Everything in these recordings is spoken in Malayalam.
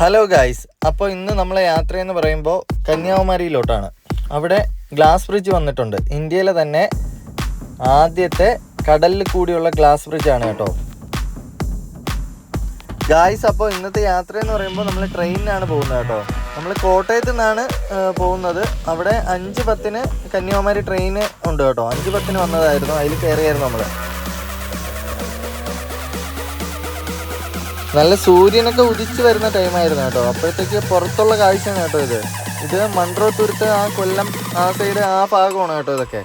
ഹലോ ഗായ്സ്, അപ്പോൾ ഇന്ന് നമ്മളെ യാത്രയെന്ന് പറയുമ്പോൾ കന്യാകുമാരിയിലോട്ടാണ്. അവിടെ ഗ്ലാസ് ബ്രിഡ്ജ് വന്നിട്ടുണ്ട്. ഇന്ത്യയിലെ തന്നെ ആദ്യത്തെ കടലിൽ കൂടിയുള്ള ഗ്ലാസ് ബ്രിഡ്ജാണ് കേട്ടോ ഗായ്സ്. അപ്പോൾ ഇന്നത്തെ യാത്രയെന്ന് പറയുമ്പോൾ നമ്മൾ ട്രെയിനിനാണ് പോകുന്നത് കേട്ടോ. നമ്മൾ കോട്ടയത്ത് നിന്നാണ് പോകുന്നത്. അവിടെ 5:10 കന്യാകുമാരി ട്രെയിൻ ഉണ്ട് കേട്ടോ. 5:10 വന്നതായിരുന്നു, അതിൽ കയറിയായിരുന്നു നമ്മൾ. നല്ല സൂര്യനൊക്കെ ഉദിച്ച് വരുന്ന ടൈമായിരുന്നു കേട്ടോ. അപ്പോഴത്തേക്ക് പുറത്തുള്ള കാഴ്ചയാണ് കേട്ടോ ഇത് മൺട്രോത്തുരുത്ത്, ആ കൊല്ലം ആ സൈഡ് ആ ഭാഗമാണ് കേട്ടോ ഇതൊക്കെ.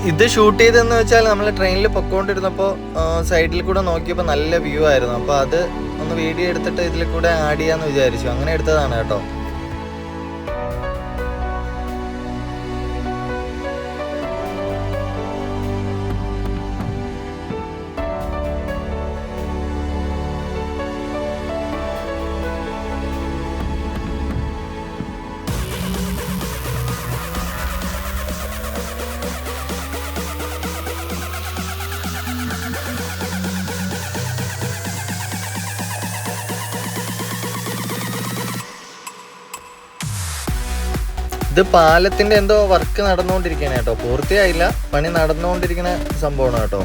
ഇത് ഷൂട്ട് ചെയ്തതെന്ന് വെച്ചാൽ നമ്മൾ ട്രെയിനിൽ പൊക്കോണ്ടിരുന്നപ്പോൾ സൈഡിൽ കൂടെ നോക്കിയപ്പോൾ നല്ല വ്യൂ ആയിരുന്നു. അപ്പോൾ അത് ഒന്ന് വീഡിയോ എടുത്തിട്ട് ഇതിൽ കൂടെ ആഡ് ചെയ്യാമെന്ന് വിചാരിച്ചു. അങ്ങനെ എടുത്തതാണ് കേട്ടോ. ഇത് പാലത്തിന്റെ എന്തോ വർക്ക് നടന്നുകൊണ്ടിരിക്കുകയാണ് കേട്ടോ. പൂർത്തിയായില്ല, പണി നടന്നുകൊണ്ടിരിക്കുന്ന സംഭവമാണ് കേട്ടോ.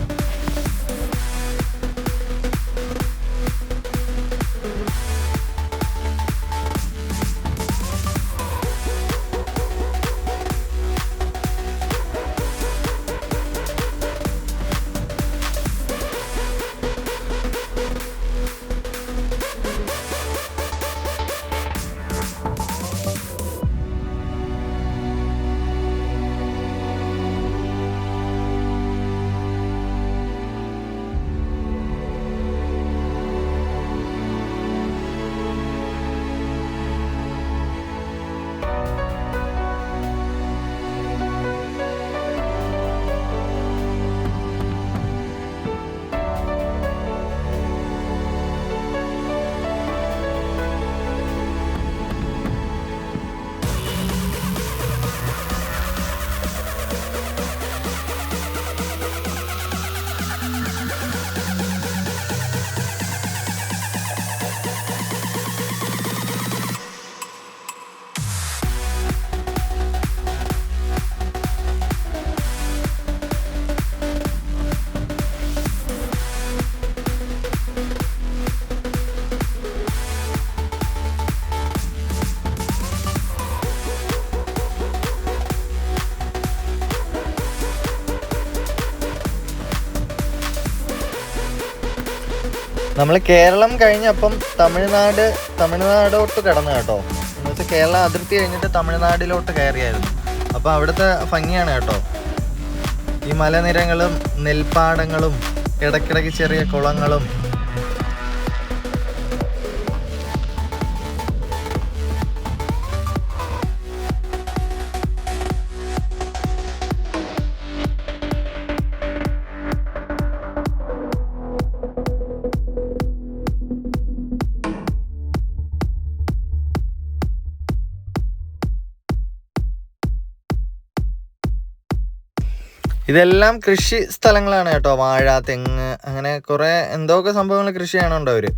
നമ്മൾ കേരളം കഴിഞ്ഞപ്പം തമിഴ്നാടോട്ട് കടന്നു കേട്ടോ. എന്ന് വെച്ചാൽ കേരള അതിർത്തി കഴിഞ്ഞിട്ട് തമിഴ്നാട്ടിലോട്ട് കയറിയായിരുന്നു. അപ്പോൾ അവിടുത്തെ ഭംഗിയാണ് കേട്ടോ. ഈ മലനിരകളും നെൽപ്പാടങ്ങളും ഇടയ്ക്കിടയ്ക്ക് ചെറിയ കുളങ്ങളും. ഇതെല്ലാം കൃഷി സ്ഥലങ്ങളാണ് കേട്ടോ. വാഴ, തെങ്ങ്, അങ്ങനെ കുറെ എന്തൊക്കെ സംഭവങ്ങൾ കൃഷി ചെയ്യണുണ്ടോ അവര്.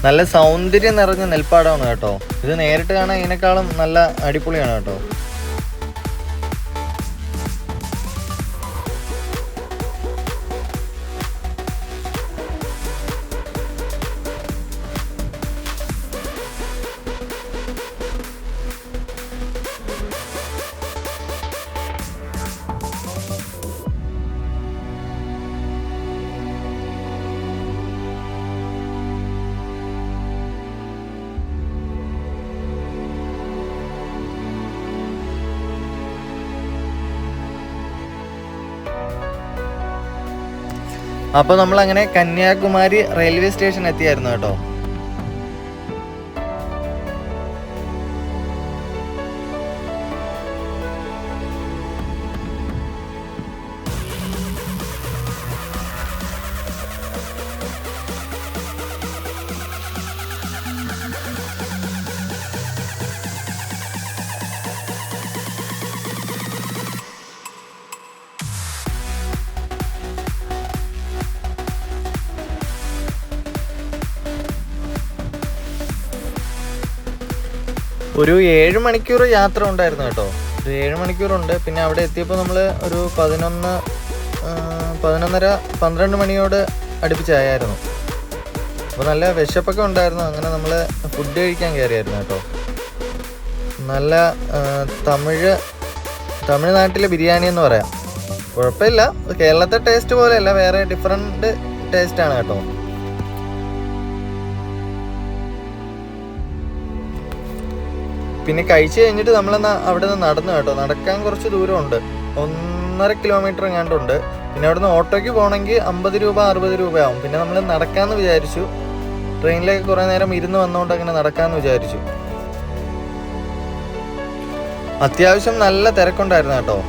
നല്ല സൗന്ദര്യം നിറഞ്ഞ നെൽപ്പാടമാണ് കേട്ടോ. ഇത് നേരിട്ട് കാണാൻ ഇതിനേക്കാളും നല്ല അടിപൊളിയാണ് കേട്ടോ. അപ്പോൾ നമ്മളങ്ങനെ കന്യാകുമാരി റെയിൽവേ സ്റ്റേഷൻ എത്തിയായിരുന്നു കേട്ടോ. ഒരു 7 മണിക്കൂർ യാത്ര ഉണ്ടായിരുന്നു കേട്ടോ. ഒരു 7 മണിക്കൂറുണ്ട്. പിന്നെ അവിടെ എത്തിയപ്പോൾ നമ്മൾ ഒരു 11:30-12 മണിയോട് അടുപ്പിച്ചായിരുന്നു. അപ്പോൾ നല്ല വിശപ്പൊക്കെ ഉണ്ടായിരുന്നു. അങ്ങനെ നമ്മൾ ഫുഡ് കഴിക്കാൻ കയറിയായിരുന്നു കേട്ടോ. നല്ല തമിഴ്നാട്ടിലെ ബിരിയാണി എന്ന് പറയാം. കുഴപ്പമില്ല, കേരളത്തെ ടേസ്റ്റ് പോലെയല്ല, വേറെ ഡിഫറെൻറ്റ് ടേസ്റ്റാണ് കേട്ടോ. പിന്നെ കഴിച്ച് കഴിഞ്ഞിട്ട് നമ്മളെന്നാ അവിടെ നിന്ന് നടന്നു കേട്ടോ. നടക്കാൻ കുറച്ച് ദൂരമുണ്ട്, 1.5 കിലോമീറ്റർ എങ്ങാണ്ടുണ്ട്. പിന്നെ അവിടെ നിന്ന് ഓട്ടോയ്ക്ക് പോകണമെങ്കിൽ 50 രൂപ 60 രൂപയാവും. പിന്നെ നമ്മൾ നടക്കാമെന്ന് വിചാരിച്ചു. ട്രെയിനിലേക്ക് കുറേ നേരം ഇരുന്ന് വന്നുകൊണ്ട് അങ്ങനെ നടക്കാമെന്ന് വിചാരിച്ചു. അത്യാവശ്യം നല്ല തിരക്കുണ്ടായിരുന്നു കേട്ടോ.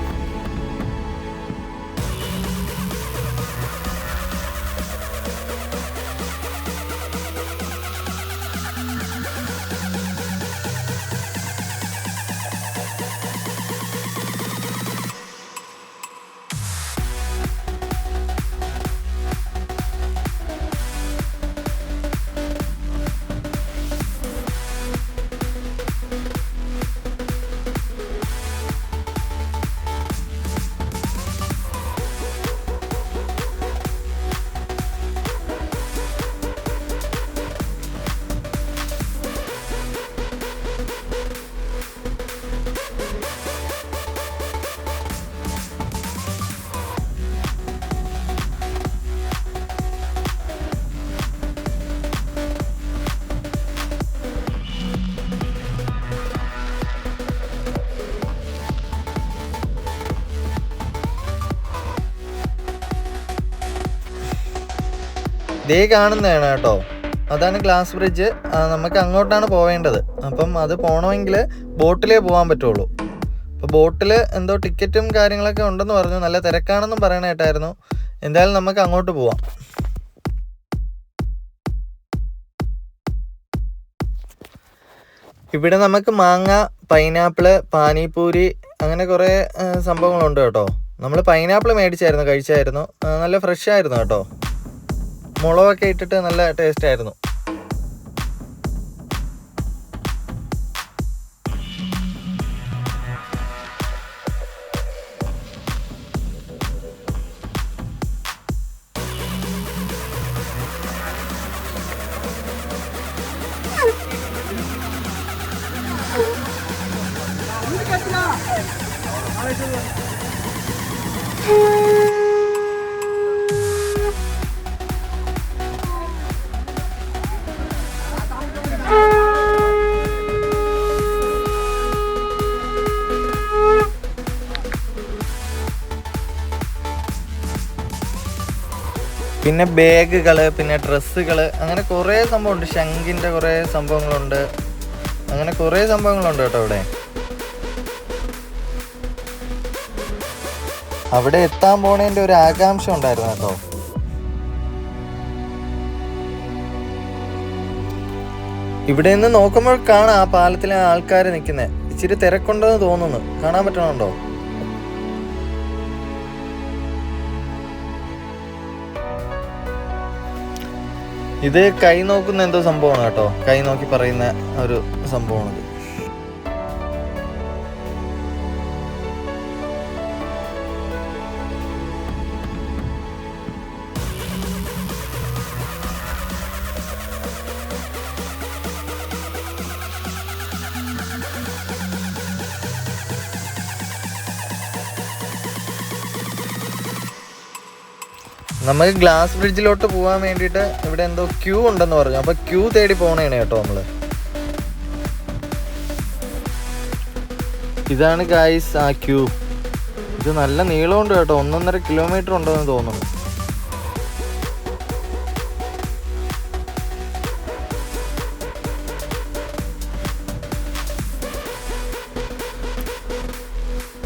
ദേ കാണുന്നതാണ് കേട്ടോ, അതാണ് ഗ്ലാസ് ബ്രിഡ്ജ്. നമുക്ക് അങ്ങോട്ടാണ് പോവേണ്ടത്. അപ്പം അത് പോകണമെങ്കിൽ ബോട്ടിലേ പോകാൻ പറ്റുള്ളൂ. അപ്പോൾ ബോട്ടിൽ എന്തോ ടിക്കറ്റും കാര്യങ്ങളൊക്കെ ഉണ്ടെന്ന് പറഞ്ഞു. നല്ല തിരക്കാണെന്നും പറയണ കേട്ടായിരുന്നു. എന്തായാലും നമുക്ക് അങ്ങോട്ട് പോവാം. ഇവിടെ നമുക്ക് മാങ്ങ, പൈനാപ്പിള്, പാനിപൂരി അങ്ങനെ കുറേ സംഭവങ്ങളുണ്ട് കേട്ടോ. നമ്മൾ പൈനാപ്പിൾ മേടിച്ചായിരുന്നു, കഴിച്ചായിരുന്നു. നല്ല ഫ്രഷ് ആയിരുന്നു കേട്ടോ. മുളകൊക്കെ ഇട്ടിട്ട് നല്ല ടേസ്റ്റ് ആയിരുന്നു. പിന്നെ ബാഗുകൾ, പിന്നെ ഡ്രസ്സുകൾ, അങ്ങനെ കുറേ സംഭവമുണ്ട്. ശംഖിൻ്റെ കുറേ സംഭവങ്ങളുണ്ട്. അങ്ങനെ കുറേ സംഭവങ്ങളുണ്ട് കേട്ടോ ഇവിടെ. അവിടെ എത്താൻ പോണതിൻ്റെ ഒരു ആകാംക്ഷ ഉണ്ടായിരുന്നു കേട്ടോ. ഇവിടെ നിന്ന് നോക്കുമ്പോൾ കാണാം ആ പാലത്തിലെ ആൾക്കാർ നിൽക്കുന്നത്. ഇച്ചിരി തിരക്കുണ്ടെന്ന് തോന്നുന്നു. കാണാൻ പറ്റണുണ്ടോ? ഇത് കൈ നോക്കുന്ന എന്തോ സംഭവമാണ് കേട്ടോ, കൈ നോക്കി പറയുന്ന ഒരു സംഭവമാണിത്. നമുക്ക് ഗ്ലാസ് ബ്രിഡ്ജിലോട്ട് പോകാൻ വേണ്ടിയിട്ട് ഇവിടെ എന്തോ ക്യൂ ഉണ്ടെന്ന് പറഞ്ഞു. അപ്പോൾ ക്യൂ തേടി പോകണേണ് കേട്ടോ നമ്മൾ. ഇതാണ് ഗായ്സ് ആ ക്യൂ. ഇത് നല്ല നീളമുണ്ട് കേട്ടോ, 1.5 കിലോമീറ്റർ ഉണ്ടെന്ന് തോന്നുന്നു.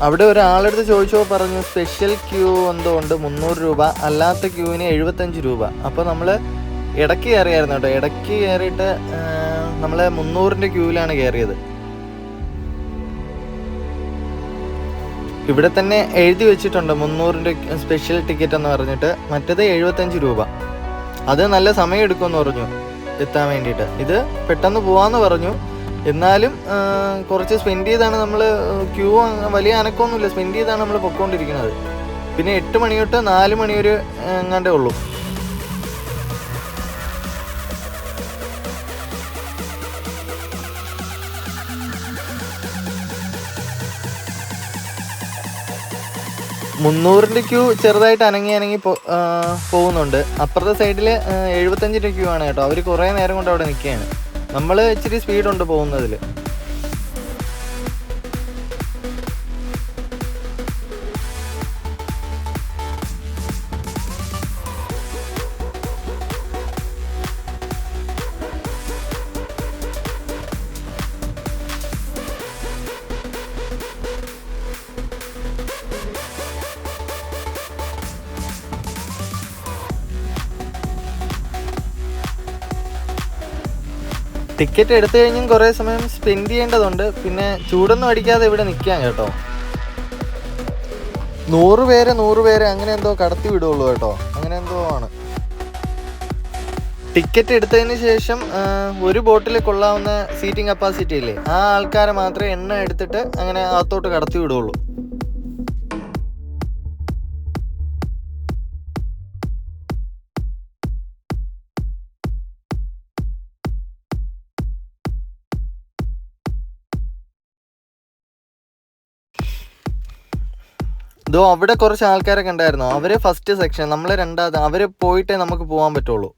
അവിടെ ഒരാളെടുത്ത് ചോദിച്ചപ്പോൾ പറഞ്ഞു സ്പെഷ്യൽ ക്യൂ എന്തോ ഉണ്ട് 300 രൂപ, അല്ലാത്ത ക്യൂവിന് 75 രൂപ. അപ്പോൾ നമ്മൾ ഇടയ്ക്ക് കയറിയായിരുന്നു കേട്ടോ. ഇടയ്ക്ക് കയറിയിട്ട് നമ്മൾ 300ൻ്റെ ക്യൂവിലാണ് കയറിയത്. ഇവിടെ തന്നെ എഴുതി വെച്ചിട്ടുണ്ട് 300ൻ്റെ സ്പെഷ്യൽ ടിക്കറ്റ് എന്ന് പറഞ്ഞിട്ട്. മറ്റേത് 75 രൂപ. അത് നല്ല സമയം എടുക്കുമെന്ന് പറഞ്ഞു എത്താൻ വേണ്ടിയിട്ട്. ഇത് പെട്ടെന്ന് പോവാന്ന് പറഞ്ഞു. എന്നാലും കുറച്ച് സ്പെൻഡ് ചെയ്താണ് നമ്മൾ. ക്യൂ വലിയ അനക്കമൊന്നുമില്ല, സ്പെൻഡ് ചെയ്താണ് നമ്മൾ പൊയ്ക്കൊണ്ടിരിക്കുന്നത്. പിന്നെ 8 മണി തൊട്ട് 4 മണി വരെ എങ്ങാണ്ടേ ഉള്ളൂ. മുന്നൂറിൻ്റെ ക്യൂ ചെറുതായിട്ട് അനങ്ങി പോകുന്നുണ്ട്. അപ്പുറത്തെ സൈഡിൽ 75ൻ്റെ ക്യൂ ആണ് കേട്ടോ. അവർ കുറേ നേരം കൊണ്ട് അവിടെ നിൽക്കുകയാണ്. നമ്മൾ ഇച്ചിരി സ്പീഡുണ്ട് പോകുന്നതിൽ. ടിക്കറ്റ് എടുത്തു കഴിഞ്ഞും കുറേ സമയം സ്പെൻഡ് ചെയ്യേണ്ടതുണ്ട്. പിന്നെ ചൂടൊന്നും അടിക്കാതെ ഇവിടെ നിൽക്കാം കേട്ടോ. 100 പേരെ അങ്ങനെ എന്തോ കടത്തി വിടുള്ളൂ കേട്ടോ, അങ്ങനെ എന്തോ ആണ്. ടിക്കറ്റ് എടുത്തതിന് ശേഷം ഒരു ബോട്ടിൽ കൊള്ളാവുന്ന സീറ്റിംഗ് കപ്പാസിറ്റി ഇല്ലേ, ആ ആൾക്കാരെ മാത്രമേ എണ്ണ എടുത്തിട്ട് അങ്ങനെ അകത്തോട്ട് കടത്തി വിടുള്ളൂ. ഇതോ അവിടെ കുറച്ച് ആൾക്കാരൊക്കെ ഉണ്ടായിരുന്നു. അവരെ ഫസ്റ്റ് സെക്ഷൻ, നമ്മൾ രണ്ടാമത്. അവരെ പോയിട്ടേ നമുക്ക് പോകാൻ പറ്റുള്ളൂ.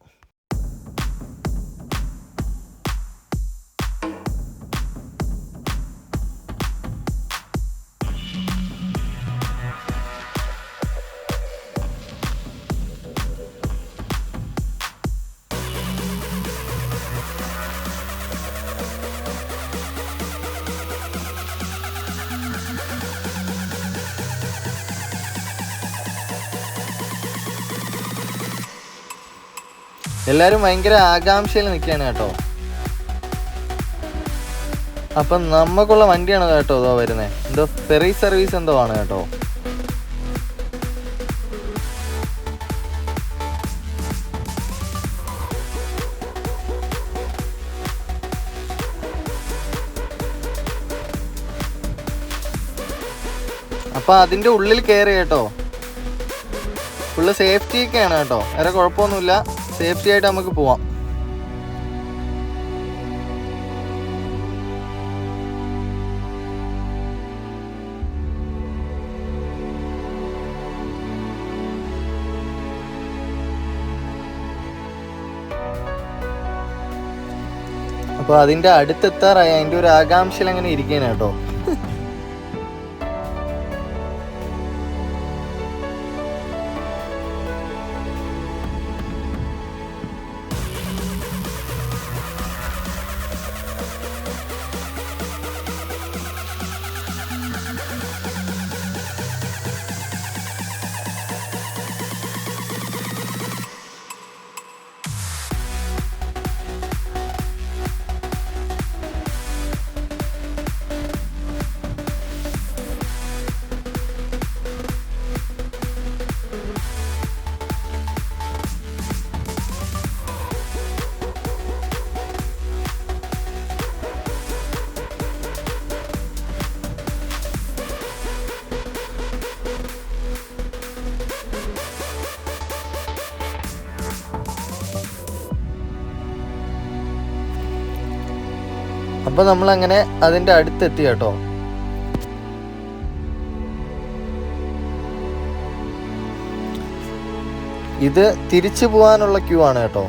എല്ലാവരും ഭയങ്കര ആകാംക്ഷയിൽ നിൽക്കുകയാണ് കേട്ടോ. അപ്പം നമുക്കുള്ള വണ്ടിയാണ് കേട്ടോ ഇതോ വരുന്നത്. എന്തോ ഫെറി സർവീസ് എന്തോ ആണ് കേട്ടോ. അപ്പം അതിൻ്റെ ഉള്ളിൽ കയറി കേട്ടോ. ഫുള്ള് സേഫ്റ്റി ഒക്കെയാണ് കേട്ടോ, വേറെ കുഴപ്പമൊന്നുമില്ല. സേഫ്റ്റി ആയിട്ട് നമുക്ക് പോവാം. അപ്പോൾ അതിൻ്റെ അടുത്തെത്താറായി. അതിൻ്റെ ഒരു ആകാംക്ഷയിൽ അങ്ങനെ ഇരിക്കുകയാണ് കേട്ടോ. അപ്പോൾ നമ്മളങ്ങനെ അതിൻ്റെ അടുത്തെത്തി കേട്ടോ. ഇത് തിരിച്ചു പോകാനുള്ള ക്യൂ ആണ് കേട്ടോ.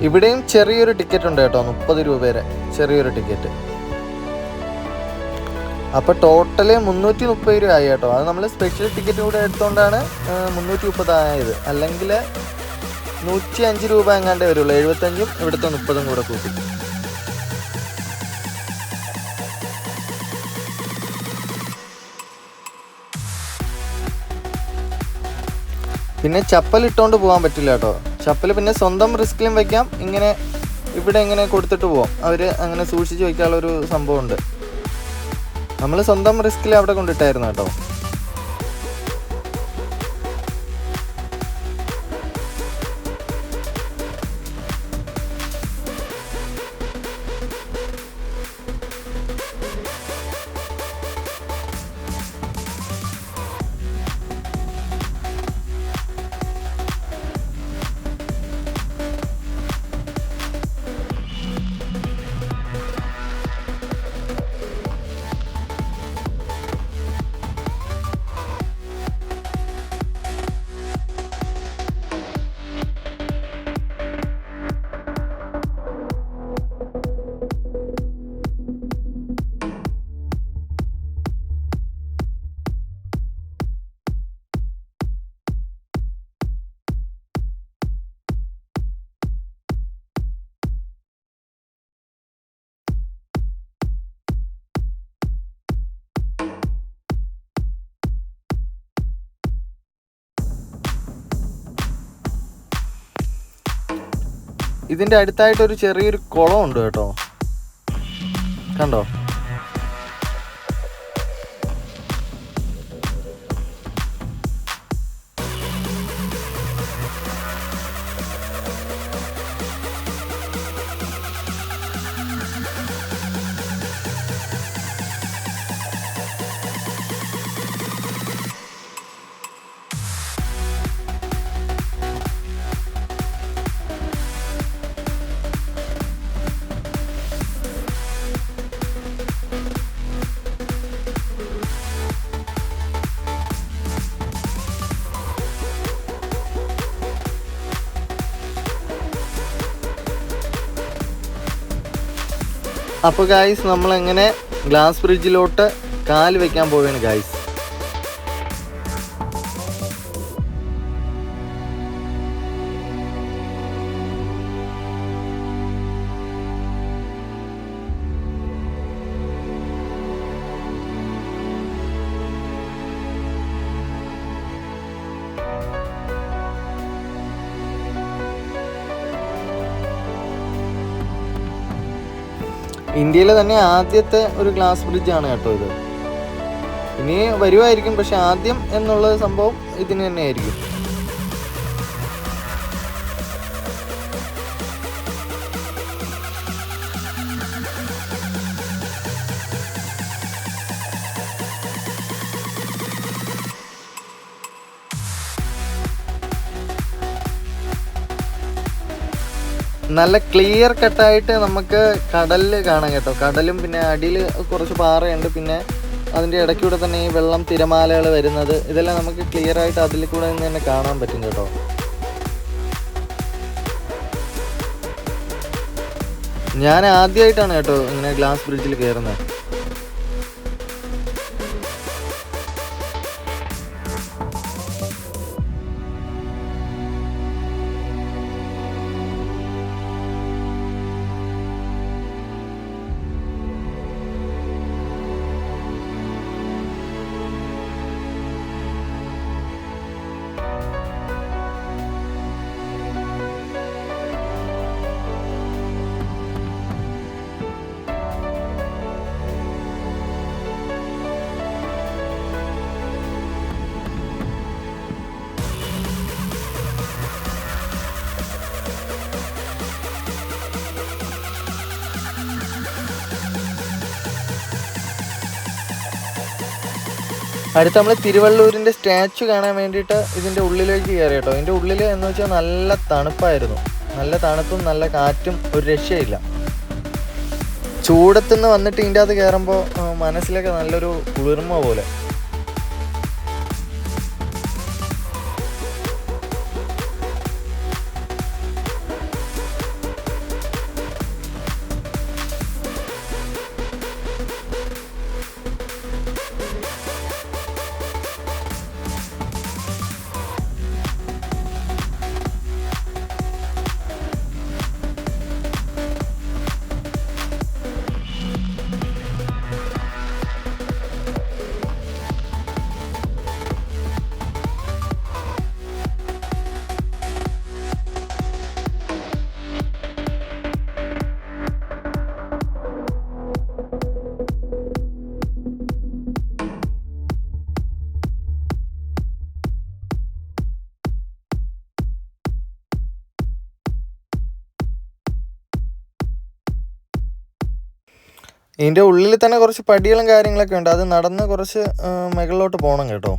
ഇവിടെയും ചെറിയൊരു ടിക്കറ്റ് ഉണ്ട് കേട്ടോ, 30 രൂപ വരെ ചെറിയൊരു ടിക്കറ്റ്. അപ്പോൾ ടോട്ടല് 330 രൂപ ആയി കേട്ടോ. അത് നമ്മൾ സ്പെഷ്യൽ ടിക്കറ്റ് കൂടെ എടുത്തുകൊണ്ടാണ് 330 ആയത്. അല്ലെങ്കിൽ 105 രൂപ എങ്ങാണ്ടേ വരുള്ളൂ. 75ഉം ഇവിടുത്തെ 30ഉം കൂടെ കൂട്ടി. പിന്നെ ചപ്പൽ ഇട്ടുകൊണ്ട് പോകാൻ പറ്റില്ല കേട്ടോ. ചപ്പൽ പിന്നെ സ്വന്തം റിസ്കിലും വയ്ക്കാം. ഇങ്ങനെ ഇവിടെ ഇങ്ങനെ കൊടുത്തിട്ട് പോവാം. അവർ അങ്ങനെ സൂക്ഷിച്ച് വയ്ക്കാനുള്ളൊരു സംഭവമുണ്ട്. നമ്മൾ സ്വന്തം റിസ്കിൽ അവിടെ കൊണ്ടിട്ടായിരുന്നു കേട്ടോ. ഇതിൻ്റെ അടുത്തായിട്ടൊരു ചെറിയൊരു കുളം ഉണ്ട് കേട്ടോ, കണ്ടോ? അപ്പോൾ ഗായ്സ് നമ്മളെങ്ങനെ ഗ്ലാസ് ബ്രിഡ്ജിലോട്ട് കാല് വെക്കാൻ പോവുകയാണ് ഗായ്സ്. ഇന്ത്യയിലെ തന്നെ ആദ്യത്തെ ഒരു ഗ്ലാസ് ബ്രിഡ്ജാണ് കേട്ടോ ഇത്. ഇനി വരുമായിരിക്കും, പക്ഷെ ആദ്യം എന്നുള്ള സംഭവം ഇതിന് തന്നെ ആയിരിക്കും. നല്ല ക്ലിയർ കട്ടായിട്ട് നമുക്ക് കടലിൽ കാണാം കേട്ടോ. കടലും പിന്നെ അടിയിൽ കുറച്ച് പാറയുണ്ട്, പിന്നെ അതിൻ്റെ ഇടയ്ക്കൂടെ തന്നെ ഈ വെള്ളം തിരമാലകൾ വരുന്നത്, ഇതെല്ലാം നമുക്ക് ക്ലിയർ ആയിട്ട് അതിൽ കൂടെ നിന്ന് തന്നെ കാണാൻ പറ്റും കേട്ടോ. ഞാൻ ആദ്യമായിട്ടാണ് കേട്ടോ ഇങ്ങനെ ഗ്ലാസ് ബ്രിഡ്ജിൽ കയറുന്നത്. അടുത്ത് നമ്മൾ തിരുവള്ളൂരിൻ്റെ സ്റ്റാച്ചു കാണാൻ വേണ്ടിയിട്ട് ഇതിൻ്റെ ഉള്ളിലേക്ക് കയറി കേട്ടോ. ഇതിൻ്റെ ഉള്ളിൽ എന്ന് വെച്ചാൽ നല്ല തണുപ്പായിരുന്നു, നല്ല തണുപ്പും നല്ല കാറ്റും, ഒരു രക്ഷയില്ല. ചൂടത്തുനിന്ന് വന്നിട്ട് ഇതിൻ്റെ അകത്ത് കയറുമ്പോൾ മനസ്സിലൊക്കെ നല്ലൊരു കുളിർമ പോലെ. ഇതിൻ്റെ ഉള്ളിൽ തന്നെ കുറച്ച് പടികളും കാര്യങ്ങളൊക്കെ ഉണ്ട്. അത് നടന്ന് കുറച്ച് മുകളിലോട്ട് പോകണം കേട്ടോ.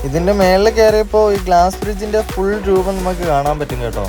ഇതിൻ്റെ മേളിൽ കയറിയപ്പോൾ ഈ ഗ്ലാസ് ബ്രിഡ്ജിൻ്റെ ഫുൾ രൂപം നമുക്ക് കാണാൻ പറ്റും കേട്ടോ.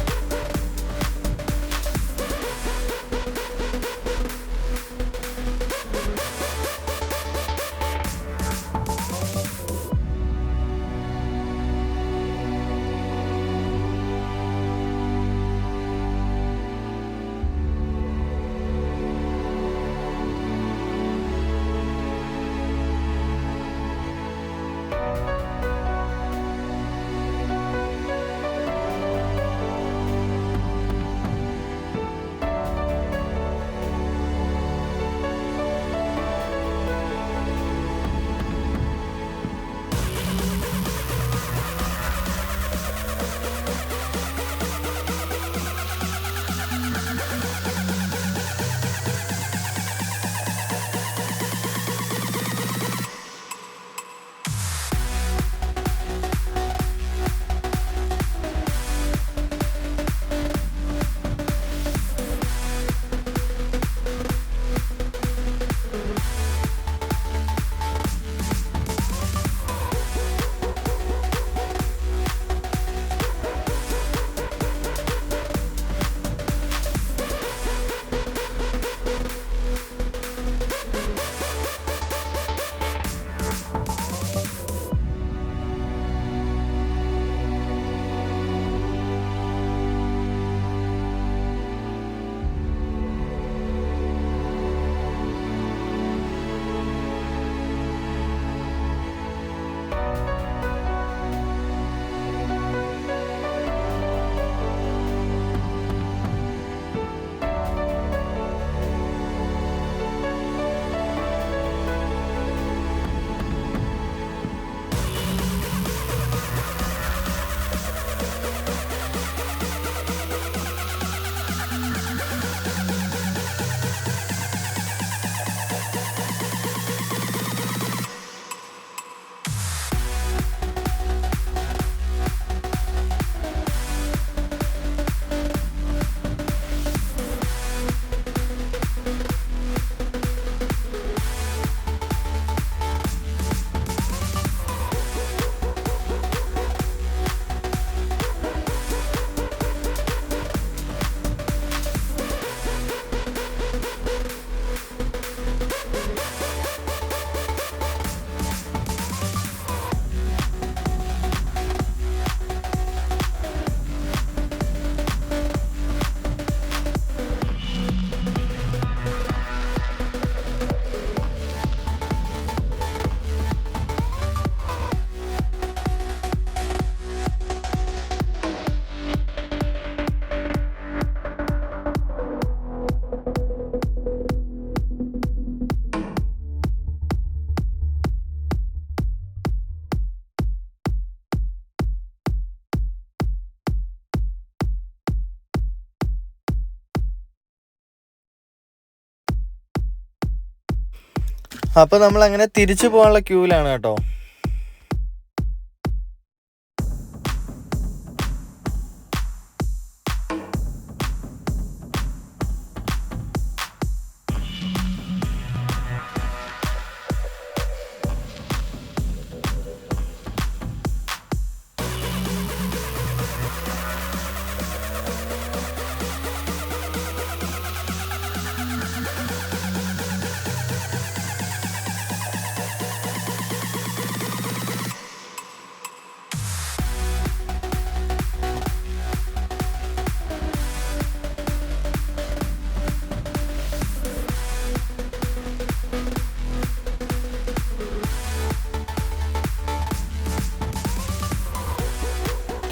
അപ്പോൾ നമ്മൾ അങ്ങനെ തിരിച്ചു പോകാനുള്ള ക്യൂവിലാണ് കേട്ടോ.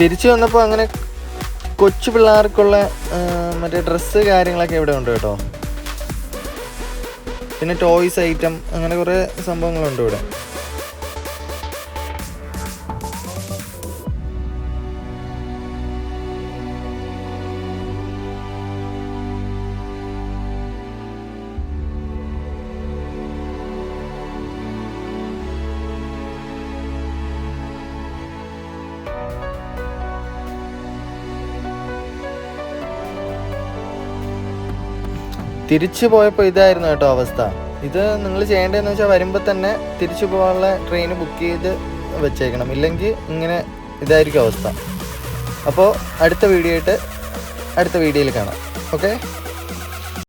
തിരിച്ചു വന്നപ്പോൾ അങ്ങനെ കൊച്ചു പിള്ളേർക്കുള്ള മറ്റേ ഡ്രസ്സ് കാര്യങ്ങളൊക്കെ ഇവിടെ ഉണ്ട് കേട്ടോ. പിന്നെ ടോയ്സ് ഐറ്റം അങ്ങനെ കുറേ സംഭവങ്ങളുണ്ട് ഇവിടെ. തിരിച്ചു പോയപ്പോൾ ഇതായിരുന്നു കേട്ടോ അവസ്ഥ. ഇത് നിങ്ങൾ ചെയ്യേണ്ടതെന്ന് വെച്ചാൽ വരുമ്പോൾ തന്നെ തിരിച്ചു പോകാനുള്ള ട്രെയിൻ ബുക്ക് ചെയ്ത് വെച്ചേക്കണം, ഇല്ലെങ്കിൽ ഇങ്ങനെ ഇതായിരിക്കും അവസ്ഥ. അപ്പോൾ അടുത്ത വീഡിയോയിൽ കാണാം. ഓക്കെ.